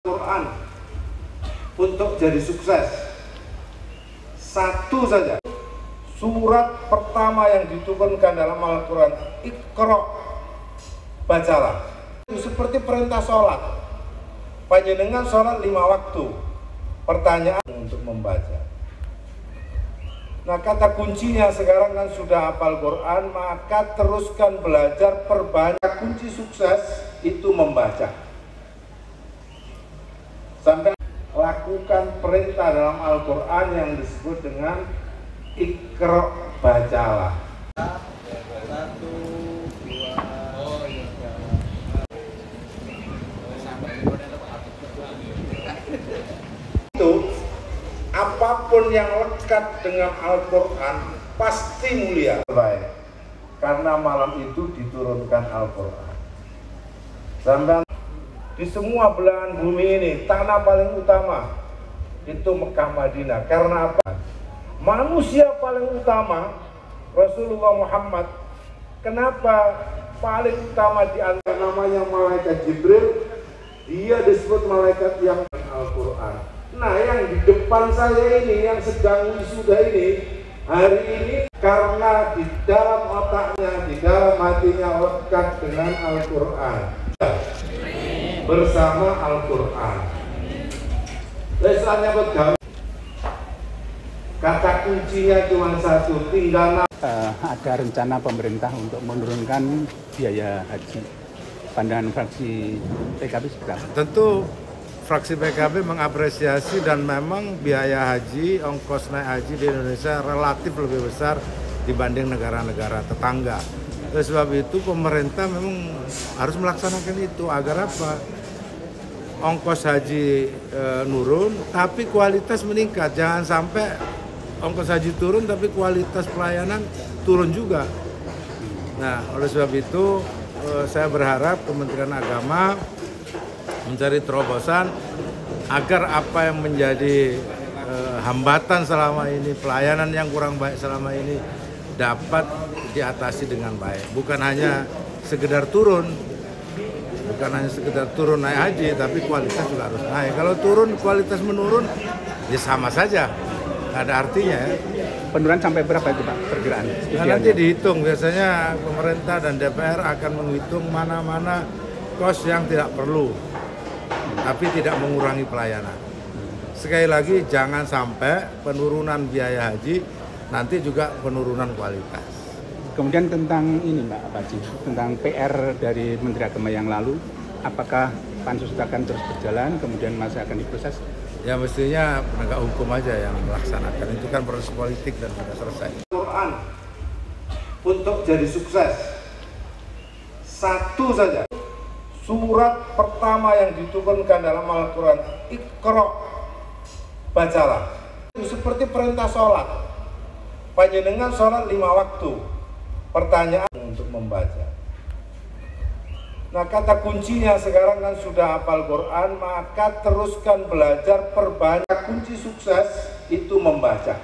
Quran untuk jadi sukses, satu saja surat pertama yang diturunkan dalam Al-Quran, Iqra, bacalah. Itu seperti perintah sholat. Panjenengan sholat 5 waktu, pertanyaan untuk membaca. Nah, kata kuncinya sekarang kan sudah hafal Quran, maka teruskan belajar, perbanyak. Kunci sukses itu membaca. Sampai lakukan perintah dalam Al-Quran yang disebut dengan Iqra, bacalah. Itu apapun yang lekat dengan Al-Quran pasti mulia. Baik, karena malam itu diturunkan Al-Quran. Sampai di semua belahan bumi ini, tanah paling utama itu Mekah Madinah. Karena apa? Manusia paling utama Rasulullah Muhammad. Kenapa paling utama di antara? Namanya malaikat Jibril. Dia disebut malaikat yang Al-Quran. Nah, yang di depan saya ini, yang sedang wisuda ini, hari ini, karena di dalam otaknya, di dalam hatinya lekat dengan Al-Quran, bersama Al-Quran. Lesannya betul. Kata kuncinya cuma satu, tinggal ada rencana pemerintah untuk menurunkan biaya haji. Pandangan fraksi PKB seperti apa? Tentu fraksi PKB mengapresiasi, dan memang biaya haji, ongkos naik haji di Indonesia relatif lebih besar dibanding negara-negara tetangga. Oleh sebab itu pemerintah memang harus melaksanakan itu agar apa? Ongkos haji nurun, tapi kualitas meningkat. Jangan sampai ongkos haji turun, tapi kualitas pelayanan turun juga. Nah, oleh sebab itu saya berharap Kementerian Agama mencari terobosan agar apa yang menjadi hambatan selama ini, pelayanan yang kurang baik selama ini dapat diatasi dengan baik. Bukan hanya sekedar turun naik haji, tapi kualitas juga harus naik. Kalau turun, kualitas menurun, ya sama saja, nggak ada artinya ya. Penurunan sampai berapa itu Pak perkiraan? Nah, nanti dihitung, biasanya pemerintah dan DPR akan menghitung mana-mana kos yang tidak perlu, tapi tidak mengurangi pelayanan. Sekali lagi, jangan sampai penurunan biaya haji nanti juga penurunan kualitas. Kemudian tentang ini Mbak Haji, tentang PR dari Menteri Agama yang lalu, apakah pansus akan terus berjalan, kemudian masih akan diproses? Ya mestinya penegak hukum aja yang melaksanakan, itu kan proses politik dan sudah selesai. Quran untuk jadi sukses, satu saja surat pertama yang diturunkan dalam Al-Quran, Iqra, bacalah. Itu seperti perintah sholat. Panjenengan sholat 5 waktu, pertanyaan untuk membaca. Nah, kata kuncinya sekarang kan sudah hafal Quran, maka teruskan belajar, perbanyak. Kunci sukses itu membaca.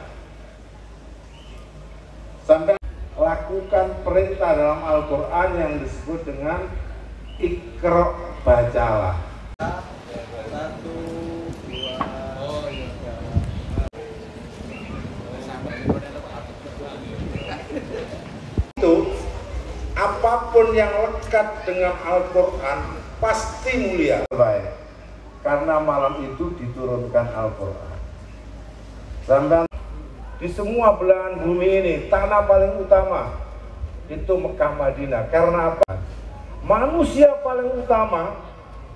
Sampai lakukan perintah dalam Al-Quran yang disebut dengan Iqra, bacalah. Apapun yang lekat dengan Al-Quran pasti mulia. Baik, karena malam itu diturunkan Al-Quran. Sampai di semua belahan bumi ini, tanah paling utama itu Mekah Madinah. Karena apa? Manusia paling utama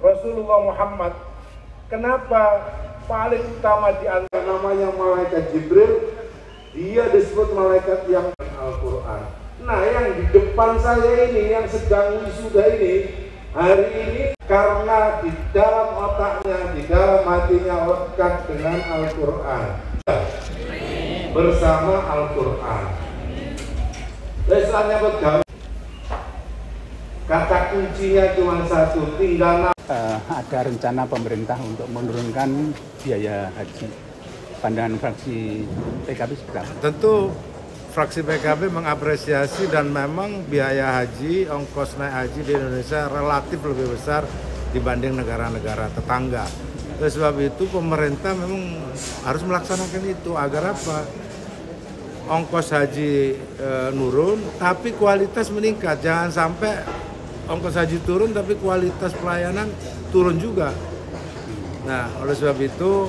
Rasulullah Muhammad. Kenapa paling utama di antara? Namanya malaikat Jibril. Dia disebut malaikat yang Al-Quran. Nah, yang di depan saya ini, yang sedang wisuda ini, hari ini, karena di dalam otaknya, di dalam hatinya lekat dengan Al-Quran, bersama Al-Quran. Lesannya betul. Kata kuncinya cuma satu, tinggal ada rencana pemerintah untuk menurunkan biaya haji. Pandangan fraksi PKB seperti apa? Tentu fraksi PKB mengapresiasi, dan memang biaya haji, ongkos naik haji di Indonesia relatif lebih besar dibanding negara-negara tetangga. Oleh sebab itu pemerintah memang harus melaksanakan itu agar apa? Ongkos haji nurun, tapi kualitas meningkat. Jangan sampai ongkos haji turun, tapi kualitas pelayanan turun juga. Nah, oleh sebab itu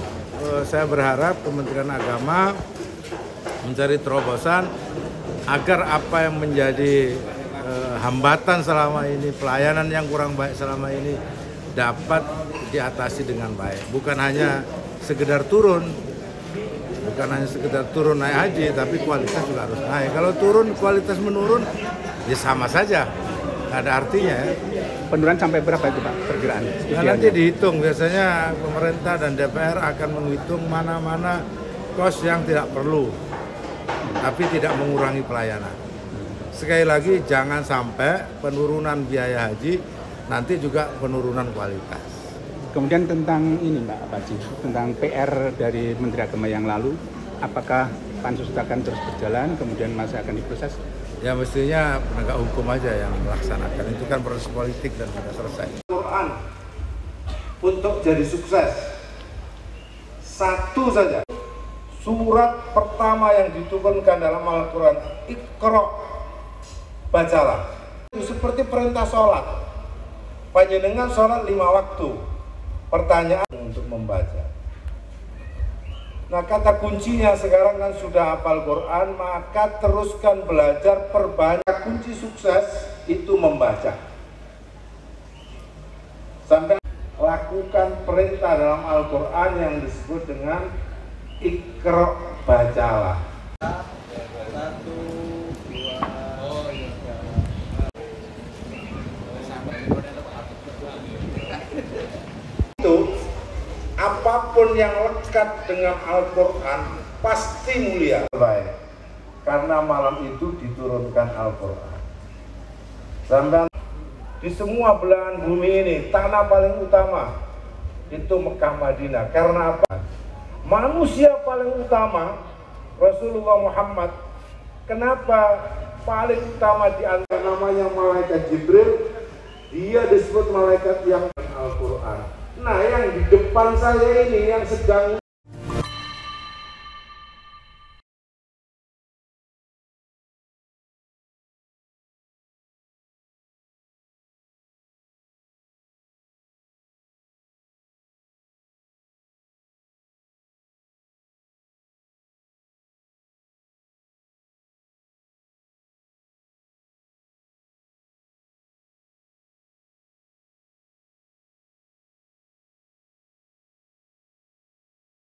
saya berharap Kementerian Agama mencari terobosan agar apa yang menjadi hambatan selama ini, pelayanan yang kurang baik selama ini dapat diatasi dengan baik. Bukan hanya sekedar turun naik haji, tapi kualitas juga harus naik. Kalau turun, kualitas menurun, ya sama saja, nggak ada artinya. Penurunan sampai berapa itu Pak perkiraan? Nah, nanti dihitung, biasanya pemerintah dan DPR akan menghitung mana-mana kos yang tidak perlu, tapi tidak mengurangi pelayanan. Sekali lagi, jangan sampai penurunan biaya haji, nanti juga penurunan kualitas. Kemudian tentang ini Pak Haji, tentang PR dari Menteri Agama yang lalu, apakah pansus akan terus berjalan, kemudian masih akan diproses? Ya mestinya penegak hukum aja yang melaksanakan, itu kan proses politik dan sudah selesai. Quran untuk jadi sukses, satu saja. Surat pertama yang diturunkan dalam Al-Quran, Iqra, bacalah. Itu seperti perintah sholat. Panjenengan sholat 5 waktu. Pertanyaan untuk membaca. Nah, kata kuncinya sekarang kan sudah hafal Quran, maka teruskan belajar, perbanyak. Kunci sukses itu membaca. Sampai lakukan perintah dalam Al-Quran yang disebut dengan Iqra, bacalah. Apapun yang lekat dengan Al-Quran pasti mulia. Baik, karena malam itu diturunkan Al-Quran. Sampai di semua belahan bumi ini, tanah paling utama itu Mekah Madinah. Karena apa? Manusia paling utama Rasulullah Muhammad. Kenapa paling utama di antara namanya malaikat Jibril? Dia disebut malaikat yang Al-Quran. Nah, yang di depan saya ini yang sedang